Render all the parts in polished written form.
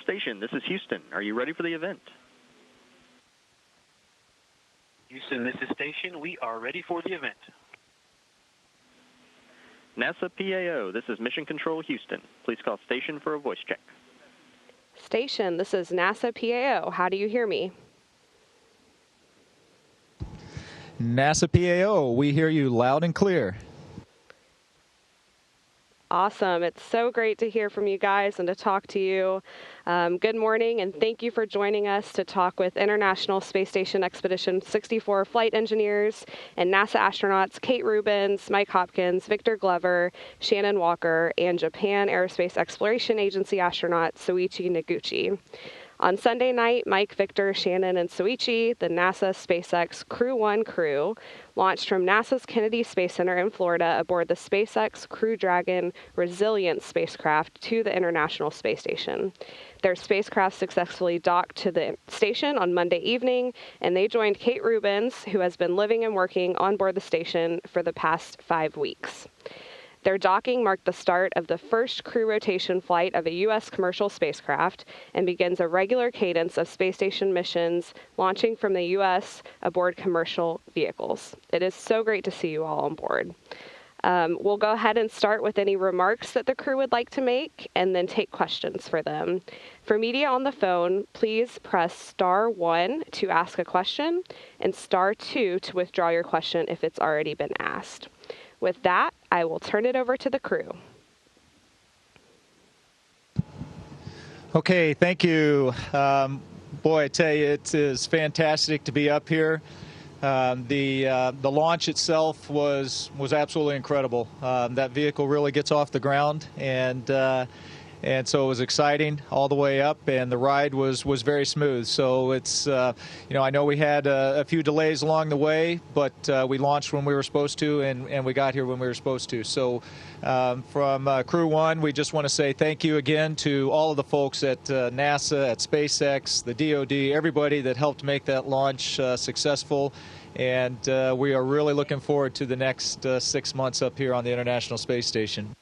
Station, this is Houston. Are you ready for the event? Houston, this is Station. We are ready for the event. NASA PAO, this is Mission Control Houston. Please call Station for a voice check. Station, this is NASA PAO. How do you hear me? NASA PAO, we hear you loud and clear. Awesome. It's so great to hear from you guys and to talk to you. Good morning, and thank you for joining us to talk with International Space Station Expedition 64 flight engineers and NASA astronauts Kate Rubins, Mike Hopkins, Victor Glover, Shannon Walker, and Japan Aerospace Exploration Agency astronaut Soichi Noguchi. On Sunday night, Mike, Victor, Shannon, and Soichi, the NASA SpaceX crew, launched from NASA's Kennedy Space Center in Florida aboard the SpaceX Crew Dragon Resilience spacecraft to the International Space Station. Their spacecraft successfully docked to the station on Monday evening, and they joined Kate Rubins, who has been living and working on board the station for the past 5 weeks. Their docking marked the start of the first crew rotation flight of a U.S. commercial spacecraft and begins a regular cadence of space station missions launching from the U.S. aboard commercial vehicles. It is so great to see you all on board. We'll go ahead and start with any remarks that the crew would like to make and then take questions for them. For media on the phone, please press *1 to ask a question and *2 to withdraw your question if it's already been asked. With that, I will turn it over to the crew. Okay, thank you. Boy, I tell you, it is fantastic to be up here. The launch itself was absolutely incredible. That vehicle really gets off the ground, and so it was exciting all the way up, and the ride was very smooth. So it's, I know we had a few delays along the way, but we launched when we were supposed to, and we got here when we were supposed to. So from Crew 1, we just want to say thank you again to all of the folks at NASA, at SpaceX, the DoD, everybody that helped make that launch successful. And we are really looking forward to the next 6 months up here on the International Space Station.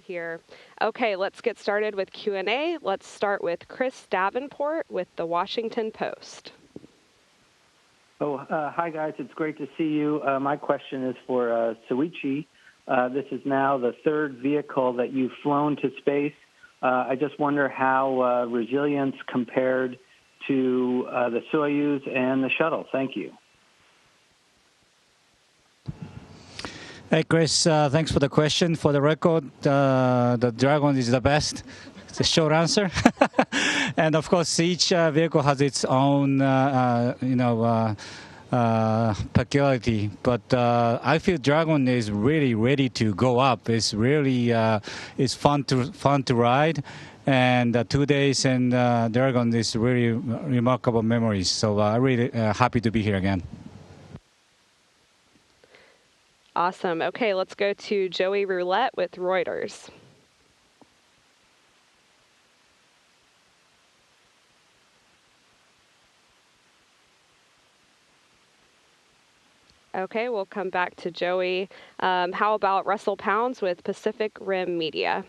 Here. Okay, let's get started with Q&A. Let's start with Chris Davenport with the Washington Post. Hi guys, it's great to see you. My question is for Soichi. This is now the third vehicle that you've flown to space. I just wonder how Resilience compared to the Soyuz and the shuttle. Thank you. Hey, Chris, thanks for the question. For the record, the Dragon is the best. It's a short answer. And of course, each vehicle has its own, peculiarity. But I feel Dragon is really ready to go up. It's really it's fun to ride. And 2 days and Dragon is really remarkable memories. So I'm really happy to be here again. Awesome. Okay, let's go to Joey Roulette with Reuters. Okay, we'll come back to Joey. How about Russell Pounds with Pacific Rim Media?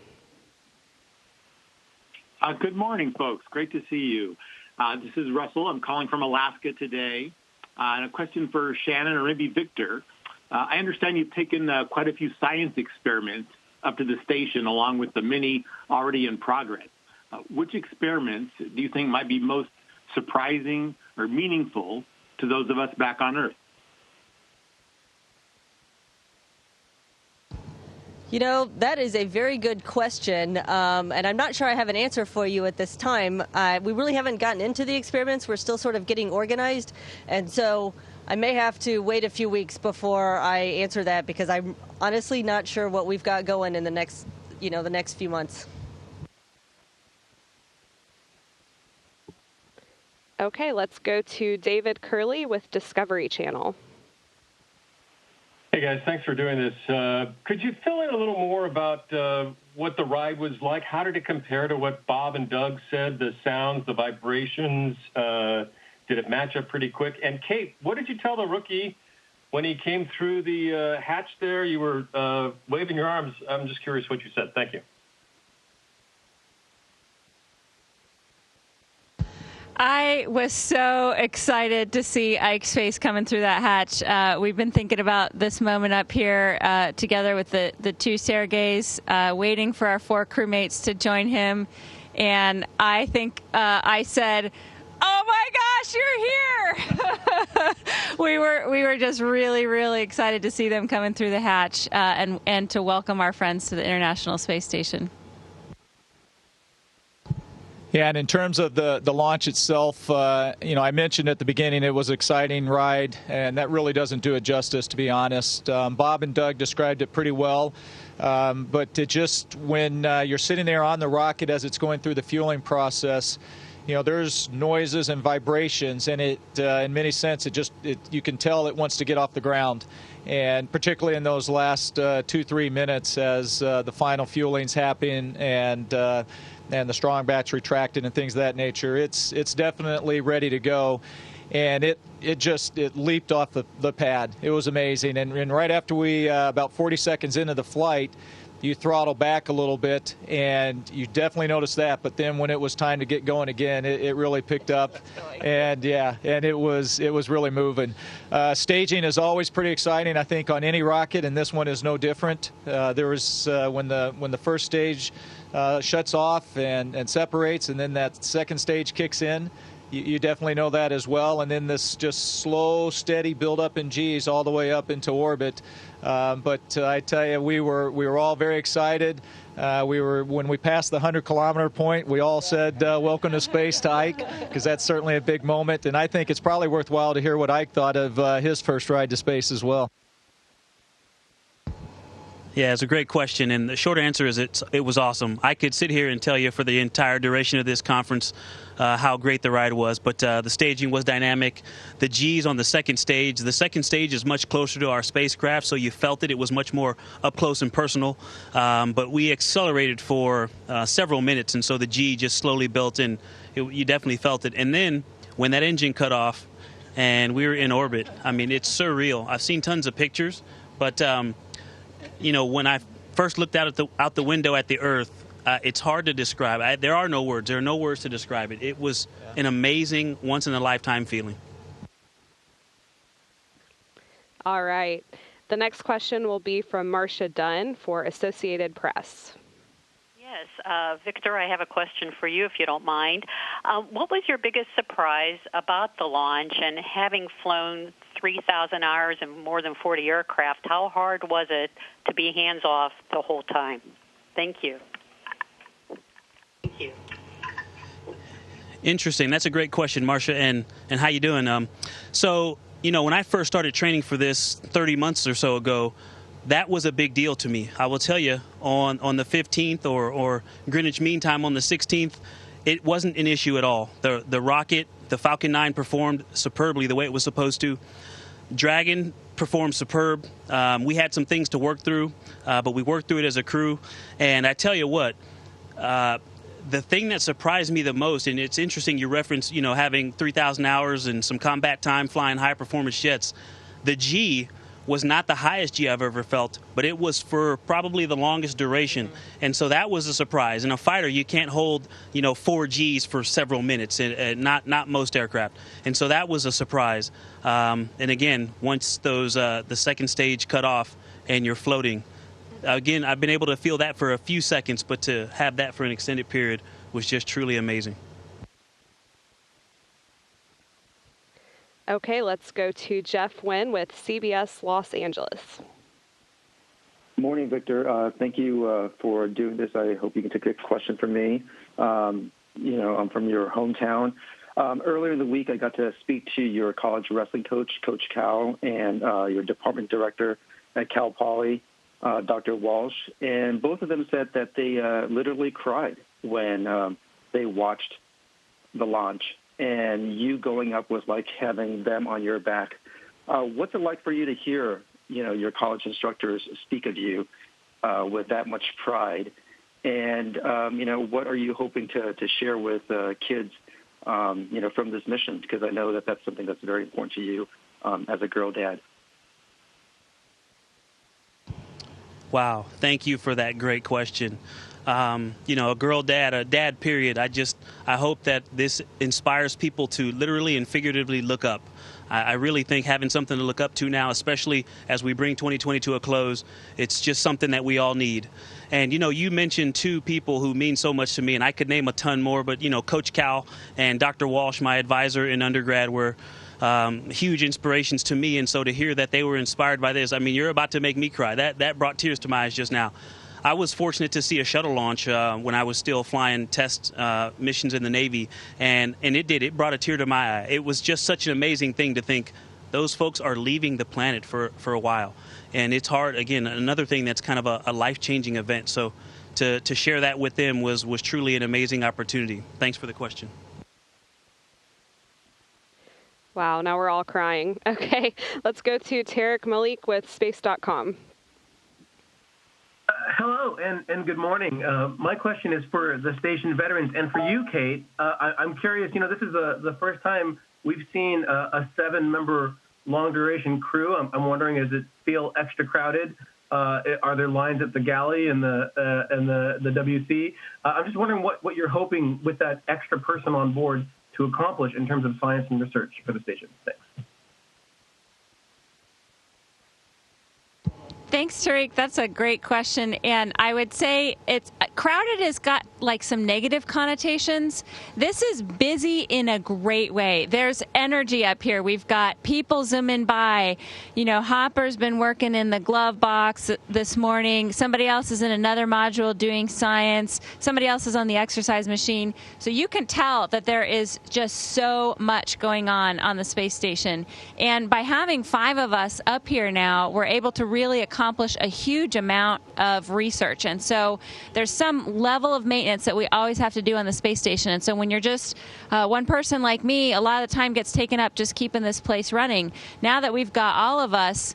Good morning, folks. Great to see you. This is Russell. I'm calling from Alaska today. And a question for Shannon or maybe Victor. I understand you've taken quite a few science experiments up to the station along with the many already in progress. Which experiments do you think might be most surprising or meaningful to those of us back on Earth? You know, that is a very good question, and I'm not sure I have an answer for you at this time. We really haven't gotten into the experiments. We're still sort of getting organized, and so I may have to wait a few weeks before I answer that because I'm honestly not sure what we've got going in the next few months. Okay, let's go to David Curley with Discovery Channel. Hey guys, thanks for doing this. Could you fill in a little more about what the ride was like? How did it compare to what Bob and Doug said? The sounds, the vibrations, did it match up pretty quick? And Kate, what did you tell the rookie when he came through the hatch there? You were waving your arms. I'm just curious what you said. Thank you. I was so excited to see Ike's face coming through that hatch. We've been thinking about this moment up here together with the two Sergeys, waiting for our 4 crewmates to join him. And I think I said, "Oh my gosh, you're here!" we were just really, really excited to see them coming through the hatch and to welcome our friends to the International Space Station. Yeah, and in terms of the launch itself, I mentioned at the beginning it was an exciting ride, and that really doesn't do it justice, to be honest. Bob and Doug described it pretty well, but when you're sitting there on the rocket as it's going through the fueling process, there's noises and vibrations, and in many sense, you can tell it wants to get off the ground. And particularly in those last 2-3 minutes as the final fueling's happening and the strong batch retracted and things of that nature, it's definitely ready to go. And it leaped off the pad. It was amazing. And right after we, about 40 seconds into the flight, you throttle back a little bit, and you definitely noticed that. But then when it was time to get going again, it really picked up, and it was really moving. Staging is always pretty exciting, I think, on any rocket, and this one is no different. There was when the first stage shuts off and separates, and then that second stage kicks in. You definitely know that as well, and then this just slow, steady build-up in G's all the way up into orbit. But I tell you, we were all very excited. When we passed the 100-kilometer point, we all said, "Welcome to space" to Ike, because that's certainly a big moment. And I think it's probably worthwhile to hear what Ike thought of his first ride to space as well. Yeah, it's a great question, and the short answer is it was awesome. I could sit here and tell you for the entire duration of this conference how great the ride was, but the staging was dynamic. The G's on the second stage is much closer to our spacecraft, so you felt it. It was much more up close and personal, but we accelerated for several minutes, and so the G just slowly built in. You definitely felt it. And then when that engine cut off and we were in orbit, I mean, it's surreal. I've seen tons of pictures, but when I first looked out the window at the Earth, it's hard to describe. There are no words. There are no words to describe it. It was an amazing, once-in-a-lifetime feeling. All right. The next question will be from Marcia Dunn for Associated Press. Yes, Victor, I have a question for you, if you don't mind. What was your biggest surprise about the launch, and having flown 3,000 hours and more than 40 aircraft, how hard was it to be hands-off the whole time? Thank you. Thank you. Interesting. That's a great question, Marcia, and how you doing? So, when I first started training for this 30 months or so ago, that was a big deal to me. I will tell you, on the 15th or Greenwich Mean Time on the 16th, it wasn't an issue at all. The rocket, the Falcon 9, performed superbly the way it was supposed to. Dragon performed superb. We had some things to work through, but we worked through it as a crew. And I tell you what, the thing that surprised me the most, and it's interesting you referenced, having 3,000 hours and some combat time flying high-performance jets. The G was not the highest G I've ever felt, but it was for probably the longest duration. And so that was a surprise. In a fighter, you can't hold, 4 Gs for several minutes, not most aircraft. And so that was a surprise. And again, once those the second stage cut off and you're floating, again, I've been able to feel that for a few seconds, but to have that for an extended period was just truly amazing. Okay, let's go to Jeff Wynn with CBS Los Angeles. Morning, Victor. Thank you for doing this. I hope you can take a question from me. I'm from your hometown. Earlier in the week, I got to speak to your college wrestling coach, Coach Cal, and your department director at Cal Poly, Dr. Walsh. And both of them said that they literally cried when they watched the launch. And you going up was like having them on your back. What's it like for you to hear, your college instructors speak of you with that much pride? And, what are you hoping to share with kids, from this mission? Because I know that that's something that's very important to you as a girl dad. Wow. Thank you for that great question. A girl dad, a dad period. I hope that this inspires people to literally and figuratively look up. I really think having something to look up to now, especially as we bring 2020 to a close, it's just something that we all need. And, you mentioned two people who mean so much to me, and I could name a ton more, but, Coach Cal and Dr. Walsh, my advisor in undergrad, were huge inspirations to me. And so to hear that they were inspired by this, I mean, you're about to make me cry. That brought tears to my eyes just now. I was fortunate to see a shuttle launch when I was still flying test missions in the Navy, and it brought a tear to my eye. It was just such an amazing thing to think those folks are leaving the planet for a while. And it's hard, again, another thing that's kind of a life-changing event. So to share that with them was truly an amazing opportunity. Thanks for the question. Wow, now we're all crying. Okay, let's go to Tarek Malik with Space.com. Hello and good morning. My question is for the station veterans and for you, Kate. I'm curious, this is the first time we've seen a 7-member long-duration crew. I'm wondering, does it feel extra crowded? Are there lines at the galley and the WC? I'm just wondering what you're hoping with that extra person on board to accomplish in terms of science and research for the station. Thanks. Thanks, Tariq. That's a great question. And I would say it's crowded has got like some negative connotations. This is busy in a great way. There's energy up here. We've got people zooming by. Hopper's been working in the glove box this morning. Somebody else is in another module doing science. Somebody else is on the exercise machine. So you can tell that there is just so much going on the space station. And by having 5 of us up here now, we're able to really accomplish a huge amount of research. And so there's some level of maintenance that we always have to do on the space station. And so when you're just one person like me, a lot of the time gets taken up just keeping this place running. Now that we've got all of us,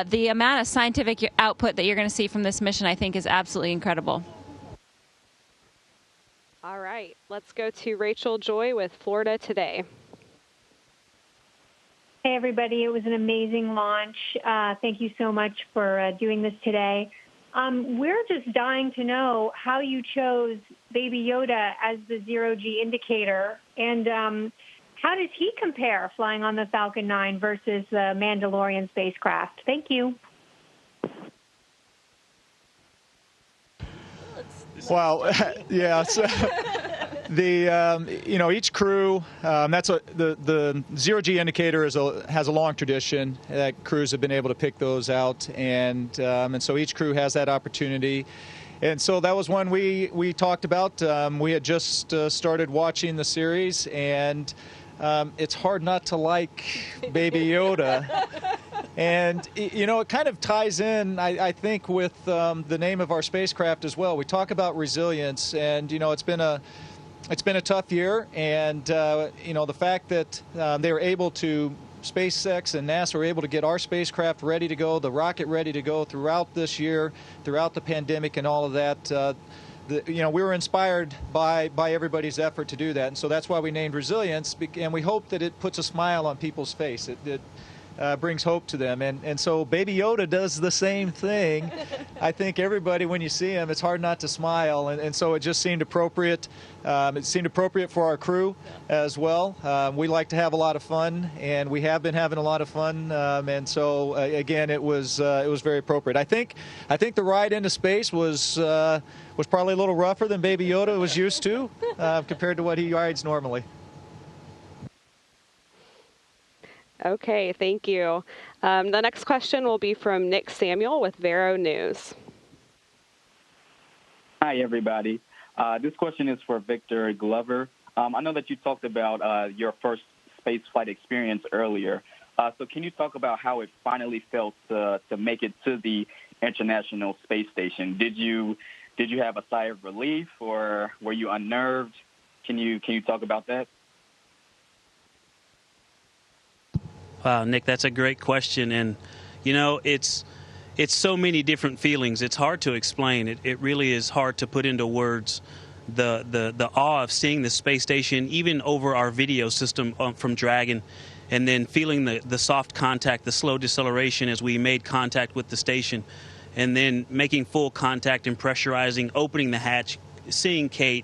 the amount of scientific output that you're going to see from this mission, I think, is absolutely incredible. All right, let's go to Rachel Joy with Florida Today. Hey, everybody. It was an amazing launch. Thank you so much for doing this today. We're just dying to know how you chose Baby Yoda as the zero-G indicator, and how does he compare flying on the Falcon 9 versus the Mandalorian spacecraft? Thank you. Well, yeah. So each crew, the zero-G indicator has a long tradition that crews have been able to pick those out, and so each crew has that opportunity. And so that was one we talked about. We had just started watching the series, and it's hard not to like Baby Yoda. And, it kind of ties in, I think, with the name of our spacecraft as well. We talk about resilience, and, it's been a tough year. And, the fact that they were able to, SpaceX and NASA were able to get our spacecraft ready to go, the rocket ready to go throughout this year, throughout the pandemic and all of that. We were inspired by everybody's effort to do that. And so that's why we named Resilience, and we hope that it puts a smile on people's face. It brings hope to them. And so Baby Yoda does the same thing. I think everybody, when you see him, it's hard not to smile. And so it just seemed appropriate. It seemed appropriate for our crew as well. We like to have a lot of fun, and we have been having a lot of fun. And so, again, it was very appropriate. I think the ride into space was probably a little rougher than Baby Yoda was used to compared to what he rides normally. Okay, thank you. The next question will be from Nick Samuel with Vero News. Hi, everybody. This question is for Victor Glover. I know that you talked about your first space flight experience earlier. So can you talk about how it finally felt to make it to the International Space Station? Did you have a sigh of relief, or were you unnerved? Can you talk about that? Wow, Nick, that's a great question. And, it's so many different feelings. It's hard to explain. It really is hard to put into words the awe of seeing the space station, even over our video system from Dragon, and then feeling the soft contact, the slow deceleration as we made contact with the station, and then making full contact and pressurizing, opening the hatch, seeing Kate.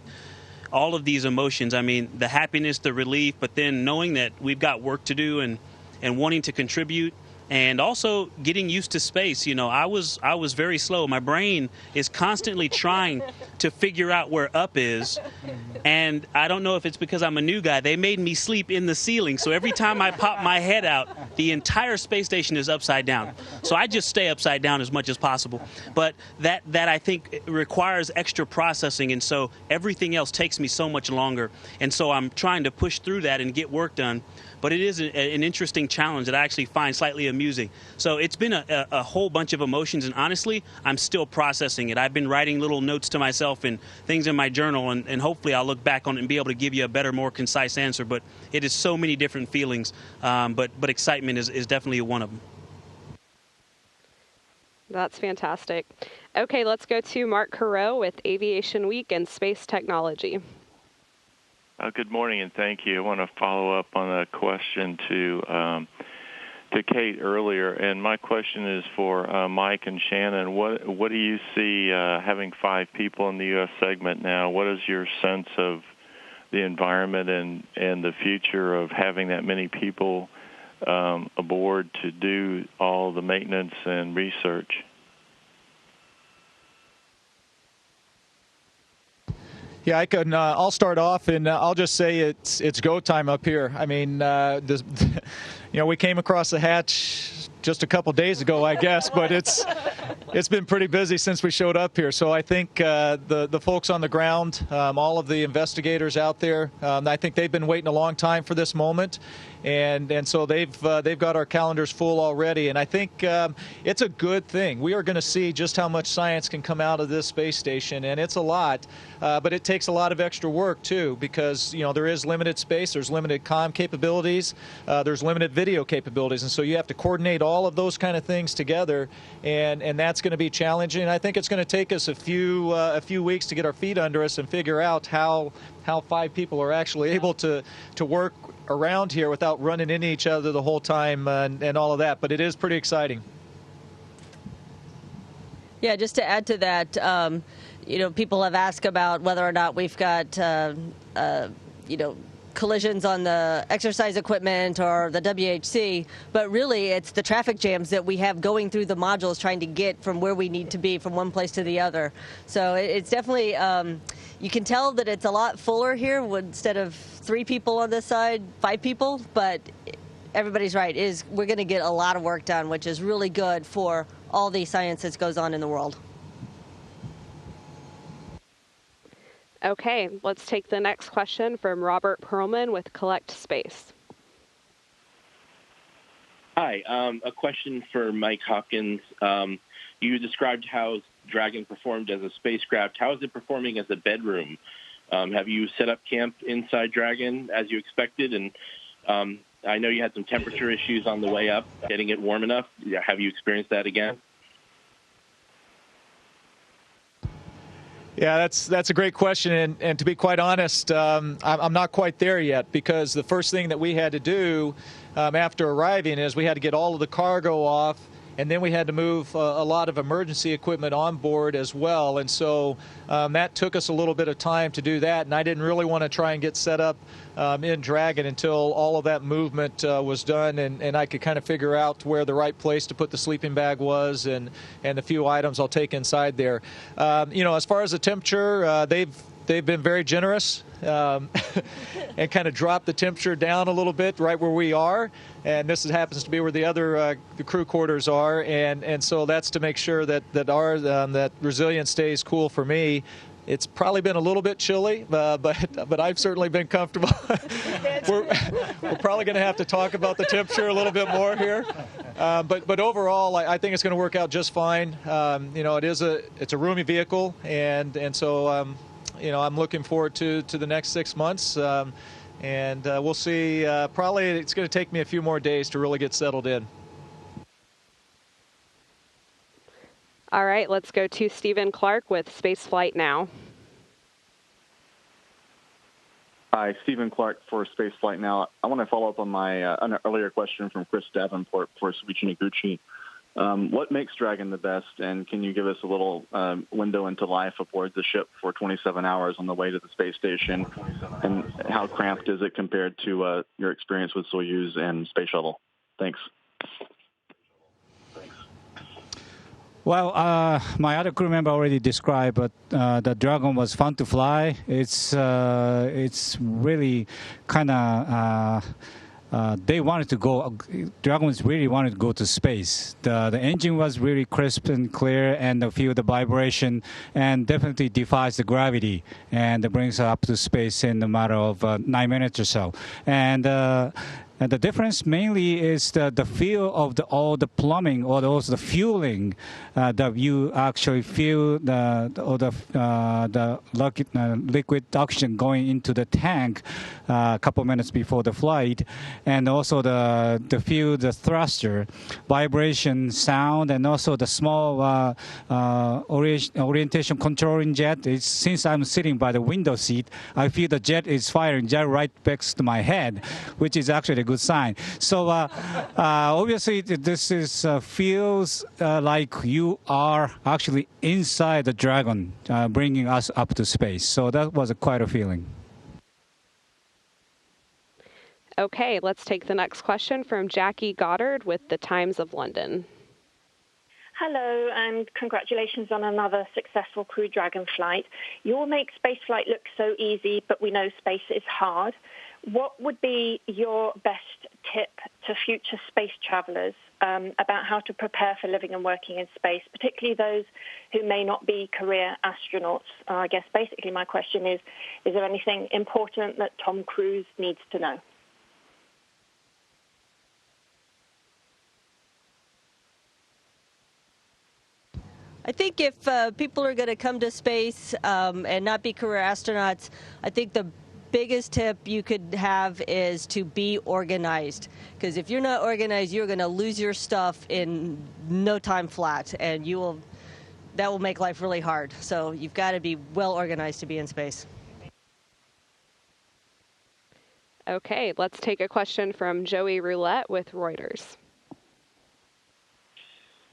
all of these emotions. I mean, the happiness, the relief, but then knowing that we've got work to do and wanting to contribute. And also getting used to space. You know, I was very slow. My brain is constantly trying to figure out where up is. And I don't know if it's because I'm a new guy. They made me sleep in the ceiling. So every time I pop my head out, the entire space station is upside down. So I just stay upside down as much as possible. But that I think requires extra processing. And so everything else takes me so much longer. And so I'm trying to push through that and get work done. But it is an interesting challenge that I actually find slightly amusing. So it's been a whole bunch of emotions, and honestly, I'm still processing it. I've been writing little notes to myself and things in my journal, and hopefully I'll look back on it and be able to give you a better, more concise answer. But it is so many different feelings, but excitement is definitely one of them. That's fantastic. Okay, let's go to Mark Carreau with Aviation Week and Space Technology. Good morning, and thank you. I want to follow up on a question to Kate earlier, and my question is for Mike and Shannon. What do you see having 5 people in the U.S. segment now? What is your sense of the environment and the future of having that many people aboard to do all the maintenance and research? Yeah, I'll start off, and I'll just say it's go time up here. I mean, we came across the hatch just a couple days ago, I guess, but it's been pretty busy since we showed up here. So I think the folks on the ground, all of the investigators out there, I think they've been waiting a long time for this moment. And so they've got our calendars full already, and I think it's a good thing. We are going to see just how much science can come out of this space station, and it's a lot, but it takes a lot of extra work too, because there is limited space, there's limited comm capabilities, there's limited video capabilities, and so you have to coordinate all of those kind of things together, and that's going to be challenging. I think it's going to take us a few weeks to get our feet under us and figure out how 5 people are actually able to work around here without running into each other the whole time and all of that. But it is pretty exciting. Yeah, just to add to that, people have asked about whether or not we've got, collisions on the exercise equipment or the WHC, but really it's the traffic jams that we have going through the modules trying to get from where we need to be from one place to the other. So it's definitely, you can tell that it's a lot fuller here instead of 3 people on this side, 5 people, but everybody's right, we're going to get a lot of work done, which is really good for all the science that goes on in the world. Okay, let's take the next question from Robert Perlman with Collect Space. Hi, a question for Mike Hopkins. You described how Dragon performed as a spacecraft. How is it performing as a bedroom? Have you set up camp inside Dragon as you expected? And I know you had some temperature issues on the way up, getting it warm enough. Have you experienced that again? Yeah, that's a great question, and to be quite honest, I'm not quite there yet, because the first thing that we had to do after arriving is we had to get all of the cargo off, and then we had to move a lot of emergency equipment on board as well, and so that took us a little bit of time to do that, and I didn't really want to try and get set up in Dragon until all of that movement was done, and I could kind of figure out where the right place to put the sleeping bag was, and the few items I'll take inside there. As far as the temperature, they've been very generous and kind of dropped the temperature down a little bit right where we are, and this happens to be where the other the crew quarters are, and so that's to make sure that that resilience stays cool for me. It's probably been a little bit chilly, but I've certainly been comfortable. We're probably going to have to talk about the temperature a little bit more here, but overall, I think it's going to work out just fine. It's a roomy vehicle, and so I'm looking forward to the next 6 months, and we'll see. Probably it's going to take me a few more days to really get settled in. All right, let's go to Stephen Clark with Spaceflight Now. Hi, Stephen Clark for Spaceflight Now. I want to follow up on my an earlier question from Chris Davenport for Soichi Noguchi. What makes Dragon the best, and can you give us a little window into life aboard the ship for 27 hours on the way to the space station, and how cramped is it compared to your experience with Soyuz and Space Shuttle? Thanks. Well, my other crew member already described, but the Dragon was fun to fly. It's really kind of. They wanted to go. Dragons really wanted to go to space. The engine was really crisp and clear, and feel the vibration, and definitely defies the gravity, and it brings up to space in a matter of 9 minutes or so. And the difference mainly is the feel of all the plumbing, or also the fueling, that you actually feel the liquid oxygen going into the tank a couple minutes before the flight, and also the feel the thruster, vibration, sound, and also the small orientation controlling jet. Since I'm sitting by the window seat, I feel the jet is firing just right next to my head, which is actually a good sign. So obviously this is feels like you are actually inside the Dragon, bringing us up to space. So that was quite a feeling. Okay, let's take the next question from Jackie Goddard with the Times of London. Hello, and congratulations on another successful Crew Dragon flight. You all make spaceflight look so easy, but we know space is hard. What would be your best tip to future space travelers about how to prepare for living and working in space, particularly those who may not be career astronauts? I guess basically my question is there anything important that Tom Cruise needs to know? I think if people are going to come to space and not be career astronauts, I think the biggest tip you could have is to be organized. Because if you're not organized, you're going to lose your stuff in no time flat, and that will make life really hard. So you've got to be well organized to be in space. Okay, let's take a question from Joey Roulette with Reuters.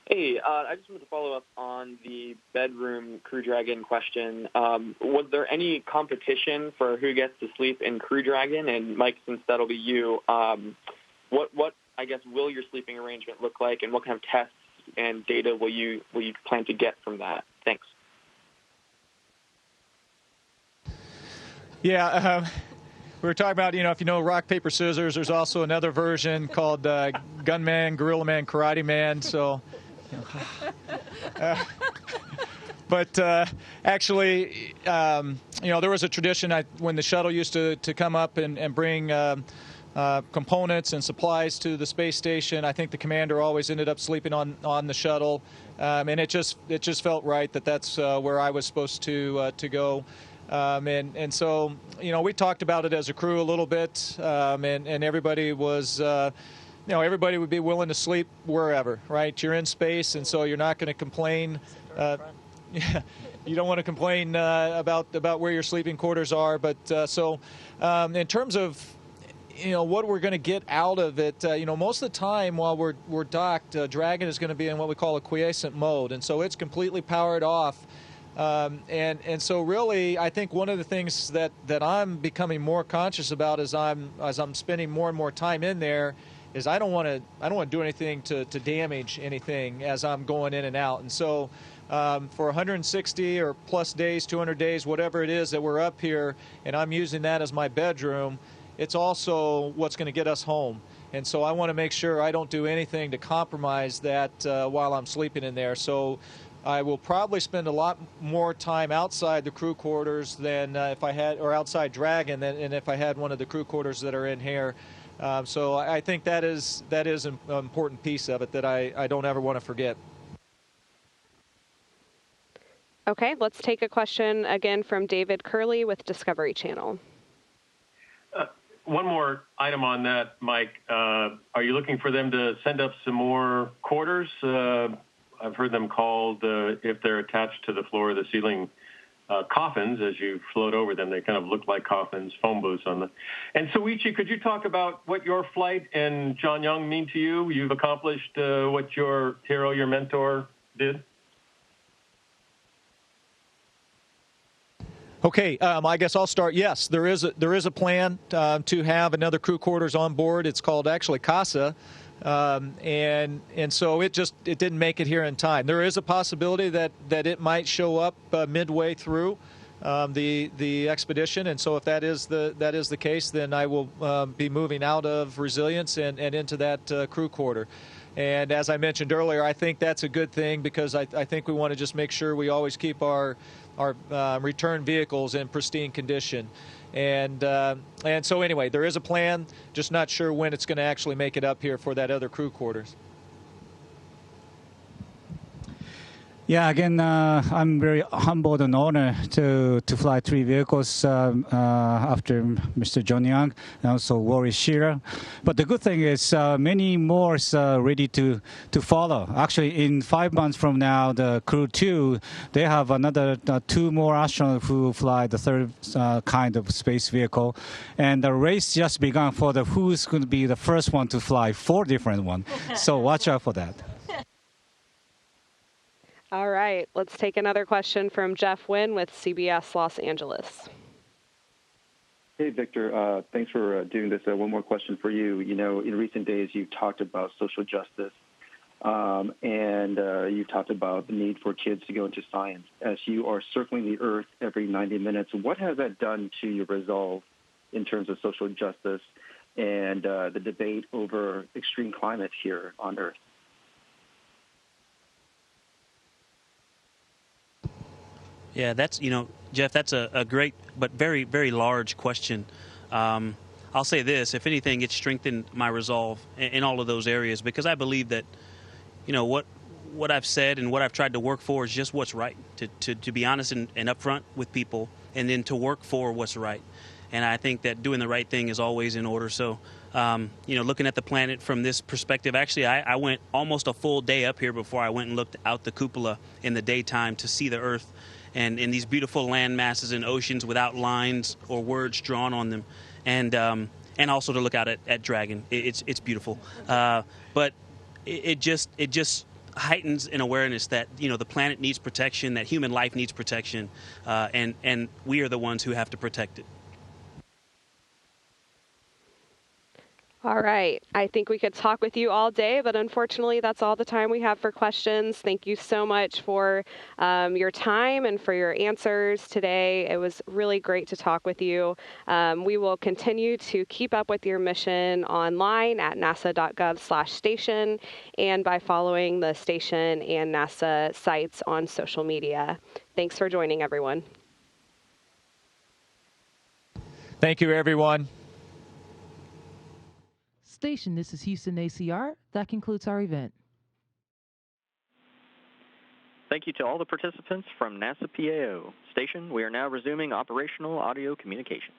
Hey, I just wanted to follow up on the bedroom Crew Dragon question. Was there any competition for who gets to sleep in Crew Dragon? And Mike, since that'll be you, what I guess will your sleeping arrangement look like, and what kind of tests and data will you plan to get from that? Thanks. Yeah. We were talking about, if you know rock, paper, scissors, there's also another version called Gunman, Gorilla Man, Karate Man. So. But actually, there was a tradition when the shuttle used to come up and bring components and supplies to the space station. I think the commander always ended up sleeping on the shuttle, and it just felt right that's where I was supposed to go. And so, we talked about it as a crew a little bit, and everybody was. Everybody would be willing to sleep wherever, right? You're in space, and so you're not going to complain. You don't want to complain about where your sleeping quarters are. But in terms of what we're going to get out of it, most of the time while we're docked, Dragon is going to be in what we call a quiescent mode, and so it's completely powered off. And so really, I think one of the things that I'm becoming more conscious about as I'm spending more and more time in there is I don't want to do anything to damage anything as I'm going in and out. And so for 160 or plus days, 200 days, whatever it is that we're up here, and I'm using that as my bedroom, it's also what's going to get us home. And so I want to make sure I don't do anything to compromise that while I'm sleeping in there. So I will probably spend a lot more time outside the crew quarters than if I had, or outside Dragon, than if I had one of the crew quarters that are in here. So I think that is an important piece of it that I don't ever want to forget. Okay, let's take a question again from David Curley with Discovery Channel. One more item on that, Mike. Are you looking for them to send up some more quarters? I've heard them called, if they're attached to the floor or the ceiling, coffins as you float over them. They kind of look like coffins, phone booths on them. And Soichi, could you talk about what your flight and John Young mean to you? You've accomplished what your hero, your mentor, did. Okay, I guess I'll start. Yes, there is a plan to have another crew quarters on board. It's called actually CASA, and so it didn't make it here in time. There is a possibility that it might show up midway through the expedition, and so if that is the case, then I will be moving out of resilience and into that crew quarter. And as I mentioned earlier, I think that's a good thing because I think we want to just make sure we always keep our return vehicles in pristine condition. And so anyway, there is a plan, just not sure when it's going to actually make it up here for that other crew quarters. Yeah, again, I'm very humbled and honored to fly 3 vehicles after Mr. John Young and also Rory Shearer. But the good thing is many more are ready to follow. Actually, in 5 months from now, the Crew 2, they have another 2 more astronauts who fly the 3rd kind of space vehicle. And the race just began for who's going to be the first one to fly 4 different ones. So watch out for that. All right, let's take another question from Jeff Wynn with CBS Los Angeles. Hey, Victor. Thanks for doing this. One more question for you. You know, in recent days, you've talked about social justice, and you've talked about the need for kids to go into science. As you are circling the Earth every 90 minutes, what has that done to your resolve in terms of social justice and the debate over extreme climate here on Earth? Yeah, that's, Jeff, that's a great but very, very large question. I'll say this, if anything, it's strengthened my resolve in all of those areas because I believe that, what I've said and what I've tried to work for is just what's right, to be honest and upfront with people and then to work for what's right. And I think that doing the right thing is always in order. So, looking at the planet from this perspective, actually, I went almost a full day up here before I went and looked out the cupola in the daytime to see the Earth and in these beautiful land masses and oceans without lines or words drawn on them, and also to look out at Dragon. It's beautiful, but it just heightens an awareness that the planet needs protection, that human life needs protection, and we are the ones who have to protect it. All right. I think we could talk with you all day, but unfortunately, that's all the time we have for questions. Thank you so much for your time and for your answers today. It was really great to talk with you. We will continue to keep up with your mission online at nasa.gov/station and by following the station and NASA sites on social media. Thanks for joining, everyone. Thank you, everyone. Station, this is Houston ACR. That concludes our event. Thank you to all the participants from NASA PAO. Station, we are now resuming operational audio communications.